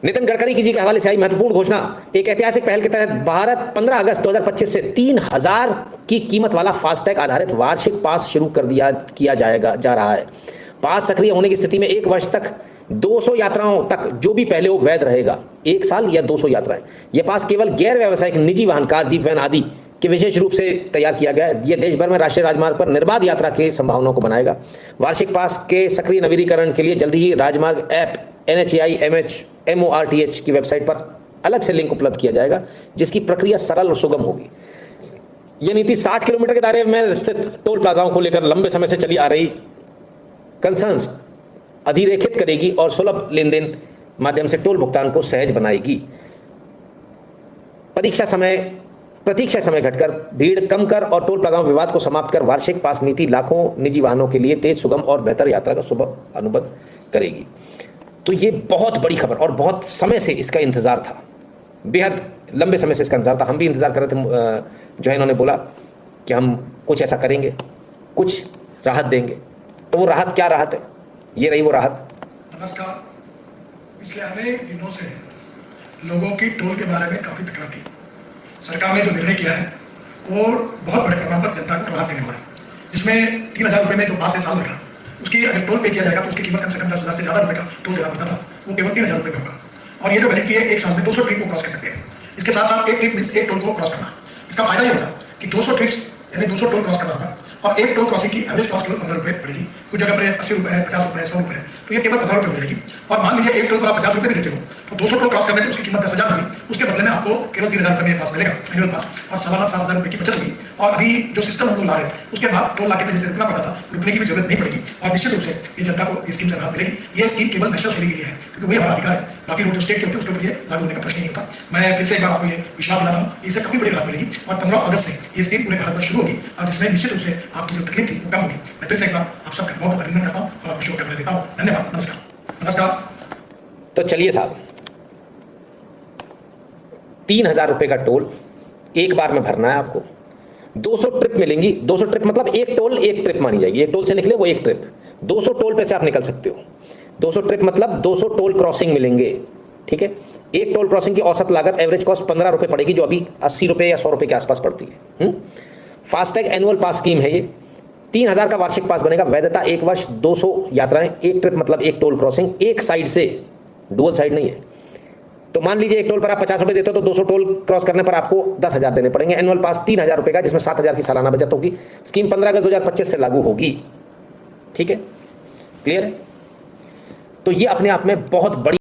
नितिन गडकरी जी के हवाले से आई महत्वपूर्ण घोषणा। एक ऐतिहासिक पहल के तहत भारत 15 अगस्त 2025 से 3000 की कीमत वाला फास्टैग आधारित वार्षिक पास शुरू किया जा रहा है। पास सक्रिय होने की स्थिति में 1 वर्ष तक 200 यात्राओं तक जो भी पहले वो वैध रहेगा, 1 साल या 200 यात्राएं। यह पास केवल गैर व्यावसायिक निजी वाहन, कार, जीप, वैन आदि के विशेष रूप से तैयार किया गया है। यह देश भर में राष्ट्रीय राजमार्ग पर निर्बाध यात्रा की संभावनाओं को बनाएगा। वार्षिक पास के सक्रिय नवीनीकरण के लिए जल्दी ही राजमार्ग ऐप NHAI MORTH की वेबसाइट पर अलग से लिंक उपलब्ध किया जाएगा, जिसकी प्रक्रिया सरल और सुगम होगी। यह नीति 60 किलोमीटर के दायरे में स्थित टोल प्लाजाओं को लेकर लंबे समय से चली आ रही कंसर्न्स अधिरेखित करेगी और सुलभ लेनदेन माध्यम से टोल भुगतान को सहज बनाएगी। प्रतीक्षा समय घटकर, भीड़ कम कर और टोल प्लाजाओं विवाद को समाप्त कर वार्षिक पास नीति लाखों निजी वाहनों के लिए तेज, सुगम और बेहतर यात्रा का शुभ अनुबंध करेगी। तो ये बहुत बड़ी खबर और बहुत समय से इसका इंतजार था, बेहद लंबे समय से इसका इंतजार था। हम भी इंतजार कर रहे थे। जो है इन्होंने बोला कि हम कुछ ऐसा करेंगे, कुछ राहत देंगे। तो वो राहत क्या राहत है? ये रही वो राहत। नमस्कार। पिछले अनेक दिनों से लोगों की टोल के बारे में काफी तकरार थी। सरकार ने जो निर्णय किया है वो बहुत बड़े पैमाने पर जनता को राहत देने वाला है, जिसमें 3000 रुपये में जो 5 से साल रखा, उसकी अगर टोल पे किया जाएगा तो उसकी कीमत कम से कम 10,000 से ज़्यादा रुपये का टोल देना पड़ता था, वो केवल 3000 रुपये में होगा। और ये जो वैलिडिटी है 1 साल में 200 ट्रिप को क्रॉस कर सकते हैं। इसके साथ साथ एक ट्रिप मीन्स एक टोल को क्रॉस करना। इसका फायदा ये होगा कि 200 ट्रिप्स यानी 200 टोल क्रॉस करना होगा और एक टोल क्रॉसिंग की एवरेज कॉस्ट केवल 15 रुपये पड़ेगी। कुछ जगह पर 80 रुपये है, 50 रुपये है, 100 रुपये है, तो ये केवल 15 रुपये हो जाएगी। और मान लीजिए एक टोल पर आप 50 रुपये भी देते हो तो 200 टोल क्रॉस करने की उसकी कीमत 10,000 होगी। उसके बदले में आपको केवल 3,000 रुपये में पास मिलेगा, एनुअल पास, और सालाना 7,000 रुपये की बचत होगी। और अभी जो सिस्टम हम लोग ला रहे हैं उसके बाद टोल नाके पे जैसे रुकना पड़ता था, रुकने की भी जरूरत नहीं पड़ेगी। और निश्चित रूप से ये जनता को इस स्कीम से राहत मिलेगी। ये स्कीम केवल नेशनल हाईवे के लिए है, क्योंकि वही हमारा अधिकार है। बाकी रोड स्टेट के होते हैं उसके ऊपर ये लागू होने का प्रश्न नहीं होता। मैं फिर से एक बार आपको ये विश्वास दिलाता हूँ, इससे काफी बड़ी राहत मिलेगी। और 15 अगस्त से ये स्कीम पूरे भारत में शुरू होगी और जिसमें निश्चित रूप से आपकी जो तकलीफ थी वो कम होगी। मैं फिर से एक बार आप सबका बहुत बहुत अभिनंदन करता हूँ और आपको शुभकामनाएं देता हूँ। धन्यवाद। नमस्कार। तो चलिए साहब, 3000 रुपये का टोल एक बार में भरना है आपको। 200 ट्रिप मिलेंगी। 200 ट्रिप मतलब एक टोल एक ट्रिप मानी जाएगी। एक टोल से निकले वो एक ट्रिप। 200 टोल पे से आप निकल सकते हो। 200 ट्रिप मतलब 200 टोल क्रॉसिंग मिलेंगे। ठीक है। एक टोल क्रॉसिंग की औसत लागत एवरेज कॉस्ट 15 रुपये पड़ेगी, जो अभी 80 रुपये या 100 रुपये के आसपास पड़ती है। फास्टैग एनुअल पास स्कीम है ये। 3000 का वार्षिक पास बनेगा। वैधता 1 वर्ष, 200 यात्राएं, एक ट्रिप मतलब एक टोल क्रॉसिंग, एक साइड से, डुअल साइड नहीं है। तो मान लीजिए एक टोल पर आप 50 रुपये देते हो तो 200 टोल क्रॉस करने पर आपको 10,000 देने पड़ेंगे। एनुअल पास 3000 रुपये का, जिसमें 7,000 की सालाना बचत होगी। स्कीम 15 अगस्त 2025 से लागू होगी। ठीक है, क्लियर है? तो ये अपने आप में बहुत बड़ी